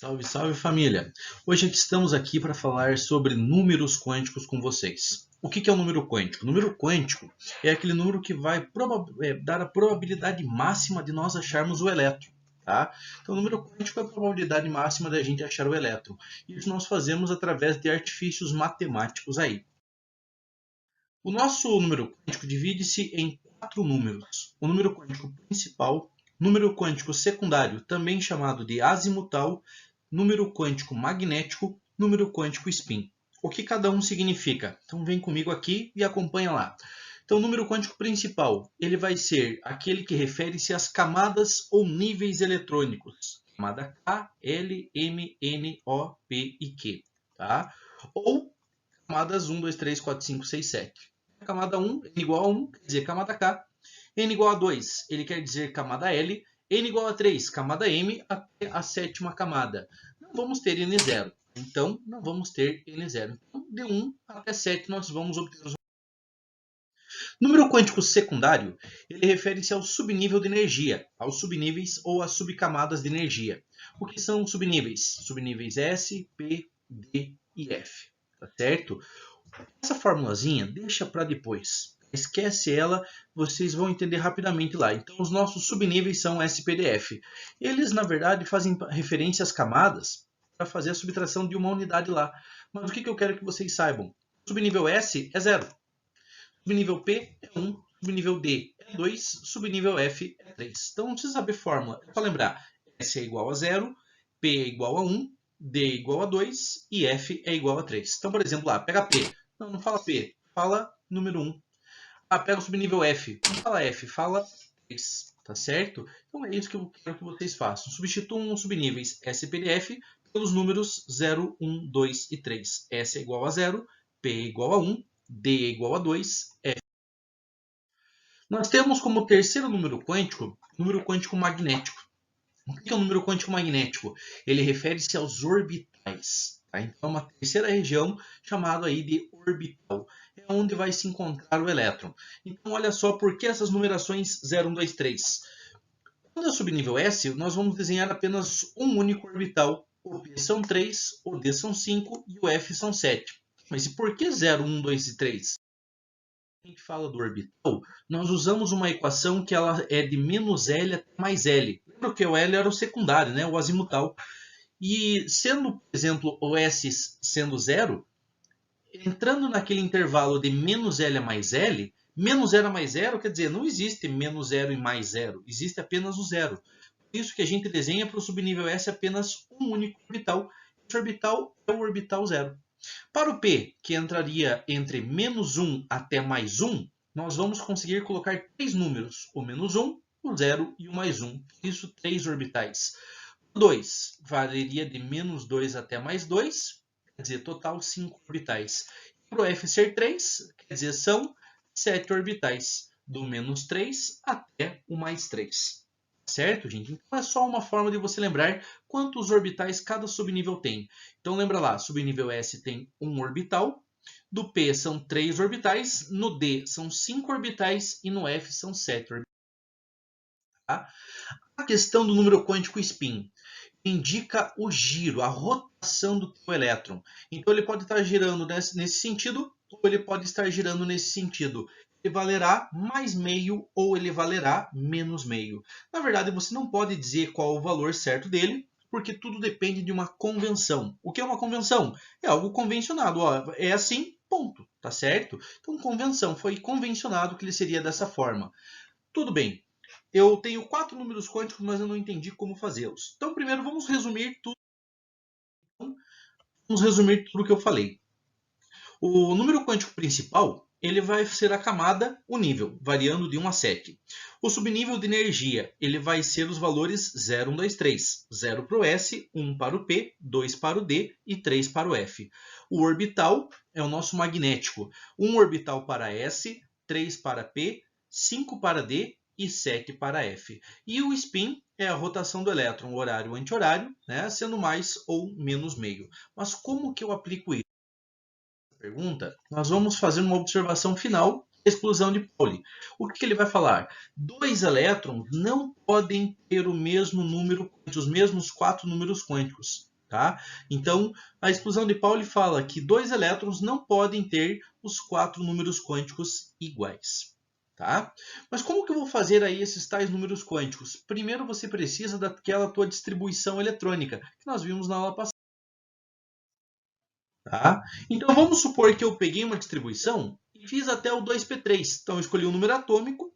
Salve, salve família! Hoje estamos aqui para falar sobre números quânticos com vocês. O que é o número quântico? O número quântico é aquele número que vai dar a probabilidade máxima de nós acharmos o elétron. Tá? Então, o número quântico é a probabilidade máxima da gente achar o elétron. Isso nós fazemos através de artifícios matemáticos aí. O nosso número quântico divide-se em 4 números. O número quântico principal, número quântico secundário, também chamado de azimutal, número quântico magnético, número quântico spin. O que cada um significa? Então vem comigo aqui e acompanha lá. Então o número quântico principal, ele vai ser aquele que refere-se às camadas ou níveis eletrônicos. Camada K, L, M, N, O, P e Q. Tá? Ou camadas 1, 2, 3, 4, 5, 6, 7. Camada 1, N igual a 1, quer dizer camada K. N igual a 2, ele quer dizer camada L. N igual a 3, camada M, até a sétima camada. Não vamos ter N0. Então, não vamos ter N0. Então, de 1 até 7, nós vamos obter os... Número quântico secundário, ele refere-se ao subnível de energia, aos subníveis ou às subcamadas de energia. O que são subníveis? Subníveis S, P, D e F. Tá certo? Essa formulazinha deixa para depois. Esquece ela, vocês vão entender rapidamente lá. Então, os nossos subníveis são SPDF. Eles, na verdade, fazem referência às camadas para fazer a subtração de uma unidade lá. Mas o que eu quero que vocês saibam? Subnível S é 0. Subnível P é 1. Subnível D é 2. Subnível F é 3. Então, não precisa saber fórmula. É para lembrar. S é igual a 0. P é igual a 1. D é igual a 2. E F é igual a 3. Então, por exemplo, lá, pega P. Não fala P. Fala número 1. Pega o subnível F. Não fala F, fala 3, tá certo? Então é isso que eu quero que vocês façam. Substituam os subníveis SPDF pelos números 0, 1, 2 e 3. S é igual a 0, P é igual a 1, D é igual a 2, F. Nós temos como terceiro número quântico, o número quântico magnético. O que é o número quântico magnético? Ele refere-se aos orbitais. Tá? Então, uma terceira região chamada aí de orbital. É onde vai se encontrar o elétron. Então, olha só por que essas numerações 0, 1, 2, 3. Quando é subnível S, nós vamos desenhar apenas um único orbital. O P são 3, o D são 5 e o F são 7. Mas e por que 0, 1, 2 e 3? Quando a gente fala do orbital, nós usamos uma equação que ela é de menos L até mais L. Lembra que o L era o secundário, né? O azimutal. E sendo, por exemplo, o S sendo 0, entrando naquele intervalo de menos L a mais L, menos 0 a mais 0 quer dizer, não existe menos 0 e mais 0, existe apenas o 0. Por isso que a gente desenha para o subnível S apenas um único orbital. Esse orbital é o orbital 0. Para o P, que entraria entre menos 1 até mais 1, nós vamos conseguir colocar 3 números, o menos 1, o 0 e o mais 1. Isso, 3 orbitais. 2 valeria de menos 2 até mais 2, quer dizer, total 5 orbitais. Para o F ser 3, quer dizer, são 7 orbitais, do menos 3 até o mais 3. Certo, gente? Então é só uma forma de você lembrar quantos orbitais cada subnível tem. Então lembra lá, subnível S tem um orbital, do P são 3 orbitais, no D são 5 orbitais e no F são 7 orbitais. Tá? A questão do número quântico spin indica o giro, a rotação do teu elétron. Então ele pode estar girando nesse sentido ou ele pode estar girando nesse sentido. Ele valerá mais meio ou ele valerá menos meio. Na verdade, você não pode dizer qual o valor certo dele, porque tudo depende de uma convenção. O que é uma convenção? É algo convencionado. Ó, é assim, ponto. Tá certo? Então, convenção. Foi convencionado que ele seria dessa forma. Tudo bem. Eu tenho 4 números quânticos, mas eu não entendi como fazê-los. Então, primeiro, vamos resumir tudo o que eu falei. O número quântico principal, ele vai ser a camada, o nível, variando de 1 a 7. O subnível de energia, ele vai ser os valores 0, 1, 2, 3. 0 para o S, 1 para o P, 2 para o D e 3 para o F. O orbital é o nosso magnético. 1 orbital para S, 3 para P, 5 para D e 7 para F. E o spin é a rotação do elétron, horário anti-horário, né, sendo mais ou menos meio. Mas como que eu aplico isso? Pergunta, nós vamos fazer uma observação final, exclusão de Pauli. O que ele vai falar? 2 elétrons não podem ter o mesmo número, os mesmos 4 números quânticos. Tá? Então, a exclusão de Pauli fala que dois elétrons não podem ter os 4 números quânticos iguais. Tá? Mas como que eu vou fazer aí esses tais números quânticos? Primeiro você precisa daquela tua distribuição eletrônica, que nós vimos na aula passada. Tá? Então vamos supor que eu peguei uma distribuição e fiz até o 2p3. Então eu escolhi um número atômico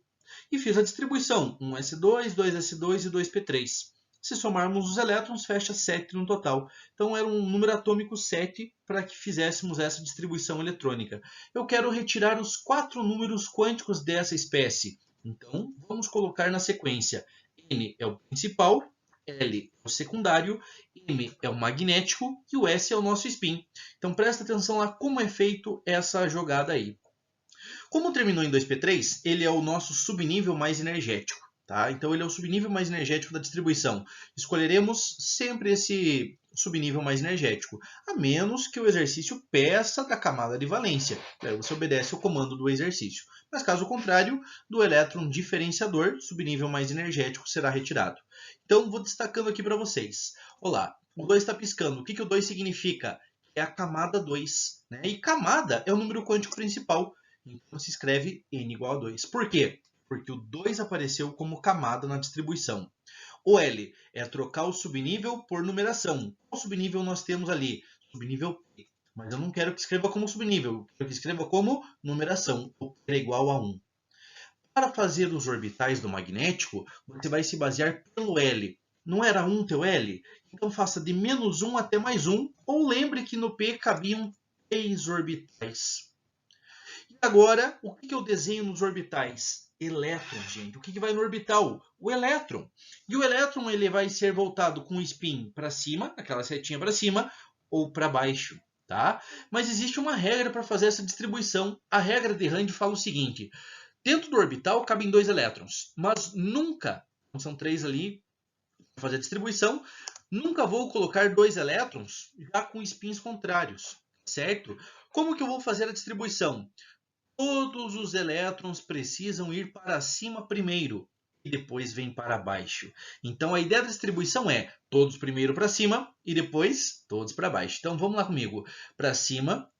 e fiz a distribuição, 1s2, 2s2 e 2p3. Se somarmos os elétrons, fecha 7 no total. Então era um número atômico 7 para que fizéssemos essa distribuição eletrônica. Eu quero retirar os 4 números quânticos dessa espécie. Então vamos colocar na sequência. N é o principal, L é o secundário, M é o magnético e o S é o nosso spin. Então presta atenção lá como é feito essa jogada aí. Como terminou em 2p3, ele é o nosso subnível mais energético. Tá? Então ele é o subnível mais energético da distribuição. Escolheremos sempre esse subnível mais energético, a menos que o exercício peça da camada de valência. Aí você obedece o comando do exercício. Mas caso contrário, do elétron diferenciador, subnível mais energético será retirado. Então vou destacando aqui para vocês. Olá, o 2 está piscando. O que o 2 significa? É a camada 2. Né? E camada é o número quântico principal. Então se escreve n igual a 2. Por quê? Porque o 2 apareceu como camada na distribuição. O L é trocar o subnível por numeração. Qual subnível nós temos ali? Subnível P. Mas eu não quero que escreva como subnível, eu quero que escreva como numeração. O P é igual a 1. Para fazer os orbitais do magnético, você vai se basear pelo L. Não era 1 teu L? Então faça de menos 1 até mais 1, ou lembre que no P cabiam 3 orbitais. E agora, o que eu desenho nos orbitais? Elétron, gente. O que vai no orbital? O elétron. E o elétron ele vai ser voltado com o spin para cima, aquela setinha para cima, ou para baixo. Tá? Mas existe uma regra para fazer essa distribuição. A regra de Rand fala o seguinte. Dentro do orbital cabem 2 elétrons, mas nunca, são 3 ali para fazer a distribuição, nunca vou colocar 2 elétrons já com spins contrários. Certo? Como que eu vou fazer a distribuição? Todos os elétrons precisam ir para cima primeiro e depois vem para baixo. Então a ideia da distribuição é todos primeiro para cima e depois todos para baixo. Então vamos lá comigo. Para cima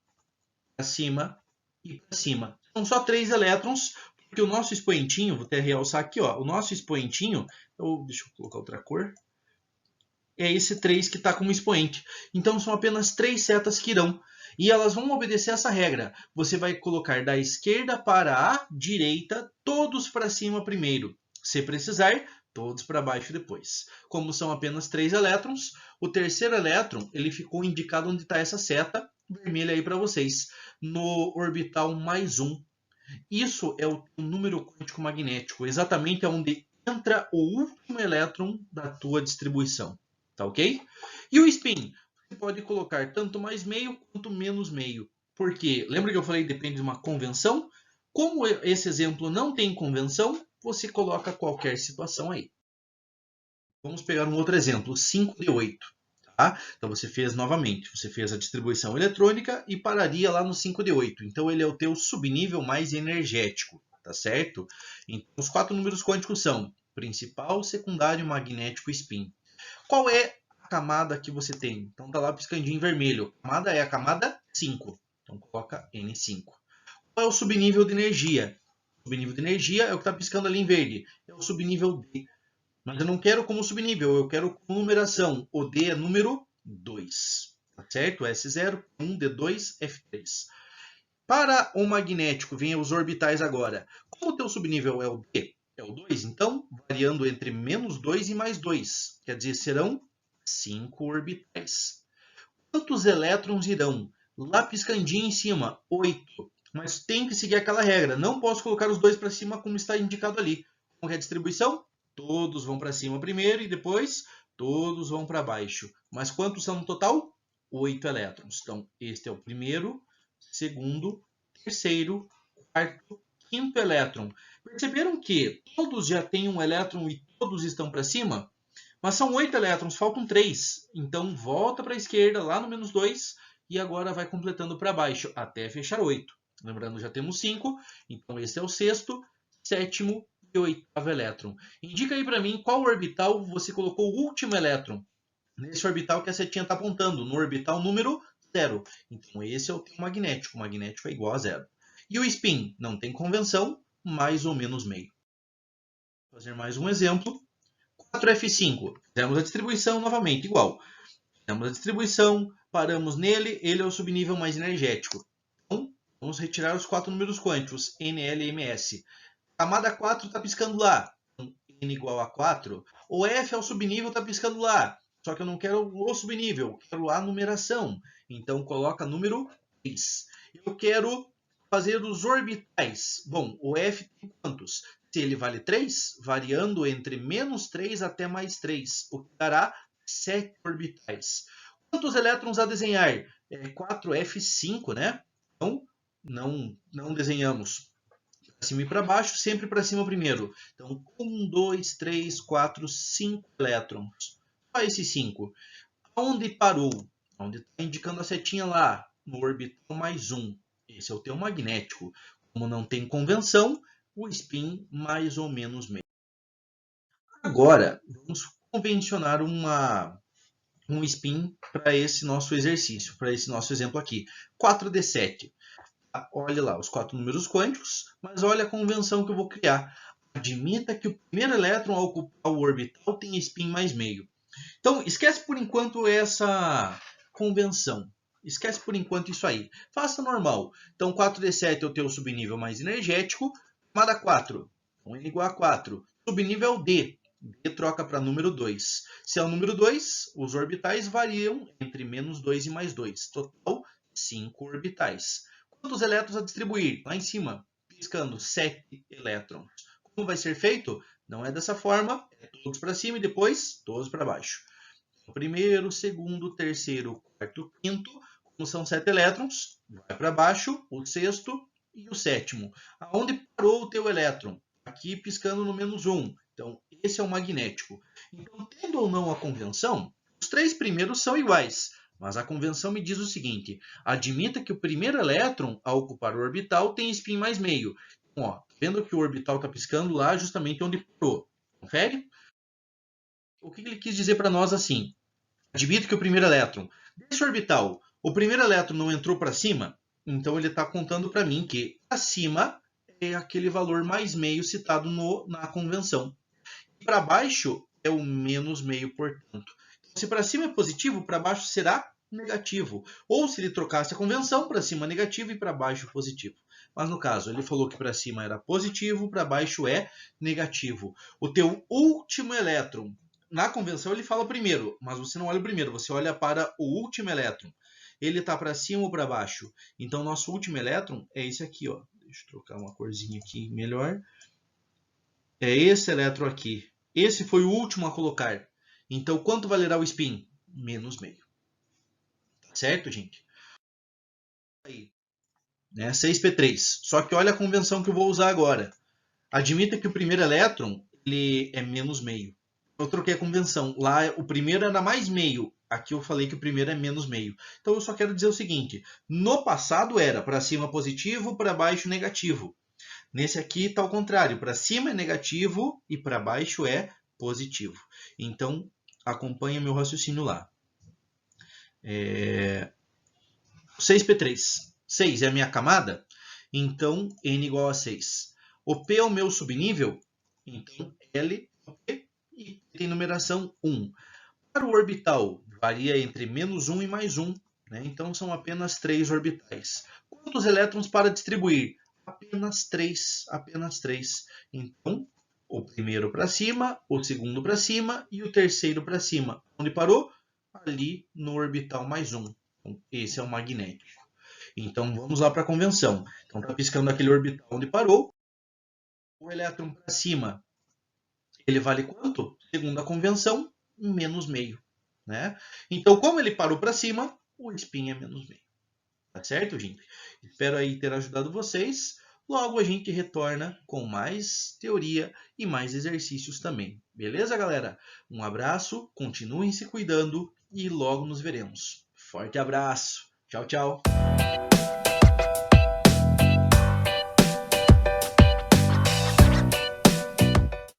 e para cima. São só 3 elétrons, porque o nosso expoentinho, vou até realçar aqui, ó, o nosso expoentinho, deixa eu colocar outra cor, é esse 3 que está como expoente. Então são apenas 3 setas que irão. E elas vão obedecer essa regra. Você vai colocar da esquerda para a direita, todos para cima primeiro. Se precisar, todos para baixo depois. Como são apenas 3 elétrons, o terceiro elétron ele ficou indicado onde está essa seta vermelha aí para vocês, no orbital mais 1. Isso é o número quântico magnético, exatamente onde entra o último elétron da tua distribuição. Tá ok? E o spin? Você pode colocar tanto mais meio quanto menos meio. Porque, lembra que eu falei que depende de uma convenção? Como esse exemplo não tem convenção, você coloca qualquer situação aí. Vamos pegar um outro exemplo, 5 de 8. Tá? Então você fez novamente, você fez a distribuição eletrônica e pararia lá no 5 de 8. Então ele é o teu subnível mais energético, tá certo? Então os 4 números quânticos são principal, secundário, magnético e spin. Qual é a camada que você tem? Então tá lá piscandinho em vermelho. A camada é a camada 5. Então coloca N5. Qual é o subnível de energia? O subnível de energia é o que está piscando ali em verde. É o subnível D. Mas eu não quero como subnível, eu quero com numeração. O D é número 2. Tá certo? S0, 1, D2, F3. Para o magnético, vem os orbitais agora. Como o teu subnível é o D, é o 2, então, variando entre menos 2 e mais 2. Quer dizer, serão 5 orbitais. Quantos elétrons irão? Lá piscandinho em cima, 8. Mas tem que seguir aquela regra. Não posso colocar os dois para cima como está indicado ali. Como é a distribuição? Todos vão para cima primeiro e depois todos vão para baixo. Mas quantos são no total? 8 elétrons. Então, este é o primeiro, segundo, terceiro, quarto, quinto elétron. Perceberam que todos já têm um elétron e todos estão para cima? Mas são 8 elétrons, faltam 3. Então volta para a esquerda, lá no menos 2, e agora vai completando para baixo, até fechar 8. Lembrando, já temos 5, então esse é o sexto, sétimo e oitavo elétron. Indica aí para mim qual orbital você colocou o último elétron. nesse orbital que a setinha está apontando, no orbital número 0. Então esse é o teu magnético. O magnético é igual a 0. E o spin não tem convenção, mais ou menos meio. Vou fazer mais um exemplo. 4F5. Fizemos a distribuição novamente, igual. Fizemos a distribuição, paramos nele, ele é o subnível mais energético. Então, vamos retirar os 4 números quânticos, NL e MS. Camada 4 está piscando lá, então, N igual a 4. O F é o subnível, está piscando lá. Só que eu não quero o subnível, eu quero a numeração. Então, coloca número 3. Eu quero fazer os orbitais. Bom, o F tem quantos? Se ele vale 3, variando entre menos 3 até mais 3, o que dará 7 orbitais. Quantos elétrons a desenhar? 4F5, né? Então, não desenhamos para cima e para baixo, sempre para cima primeiro. Então, 1, 2, 3, 4, 5 elétrons. Só esses 5. Onde parou? Onde está indicando a setinha lá? No orbital mais 1. Esse é o teu magnético. Como não tem convenção, o spin mais ou menos meio. Agora, vamos convencionar um spin para esse nosso exercício, para esse nosso exemplo aqui. 4d7. Olha lá os 4 números quânticos, mas olha a convenção que eu vou criar. Admita que o primeiro elétron a ocupar o orbital tem spin mais meio. Então, esquece por enquanto essa convenção. Esquece por enquanto isso aí. Faça normal. Então, 4d7 é o teu subnível mais energético. Camada 4. Então, N igual a 4. Subnível D. D troca para número 2. Se é o número 2, os orbitais variam entre menos 2 e mais 2. Total, 5 orbitais. Quantos elétrons a distribuir? Lá em cima, piscando 7 elétrons. Como vai ser feito? Não é dessa forma, é todos para cima e depois todos para baixo. O primeiro, segundo, terceiro, quarto, quinto, como são 7 elétrons, vai para baixo, o sexto e o sétimo. Aonde parou o teu elétron? Aqui piscando no menos 1. Então, esse é o magnético. Então, tendo ou não a convenção, os 3 primeiros são iguais. Mas a convenção me diz o seguinte: admita que o primeiro elétron a ocupar o orbital tem spin mais meio. Então, ó, vendo que o orbital está piscando lá justamente onde parou. Confere? O que ele quis dizer para nós assim? Admito que o primeiro elétron desse orbital, o primeiro elétron não entrou para cima, então ele está contando para mim que acima é aquele valor mais meio citado na convenção. E para baixo é o menos meio, portanto. Se para cima é positivo, para baixo será negativo. Ou se ele trocasse a convenção, para cima negativo e para baixo positivo. Mas no caso, ele falou que para cima era positivo, para baixo é negativo. O teu último elétron, na convenção ele fala primeiro, mas você não olha o primeiro, você olha para o último elétron. Ele está para cima ou para baixo? Então, nosso último elétron é esse aqui, ó. Deixa eu trocar uma corzinha aqui melhor. É esse elétron aqui. Esse foi o último a colocar. Então, quanto valerá o spin? Menos meio. Certo, gente? Aí, né? 6p3. Só que olha a convenção que eu vou usar agora. Admita que o primeiro elétron ele é menos meio. Eu troquei a convenção. Lá o primeiro era mais meio. Aqui eu falei que o primeiro é menos meio. Então eu só quero dizer o seguinte. No passado era para cima positivo, para baixo negativo. Nesse aqui está ao contrário. Para cima é negativo e para baixo é positivo. Então acompanha meu raciocínio lá. 6p3. 6 é a minha camada. Então N igual a 6. O P é o meu subnível. Então L é o P e tem numeração 1. Para o orbital, varia entre menos 1 e mais 1. Né? Então, são apenas 3 orbitais. Quantos elétrons para distribuir? Apenas 3. Apenas 3. Então, o primeiro para cima, o segundo para cima e o terceiro para cima. Onde parou? Ali no orbital mais 1. Então, esse é o magnético. Então, vamos lá para a convenção. Então, está piscando aquele orbital onde parou. O elétron para cima, ele vale quanto? Segundo a convenção, menos meio. Né? Então, como ele parou para cima, o spin é menos meio. Tá certo, gente? Espero aí ter ajudado vocês. Logo a gente retorna com mais teoria e mais exercícios também. Beleza, galera? Um abraço, continuem se cuidando e logo nos veremos. Forte abraço. Tchau, tchau.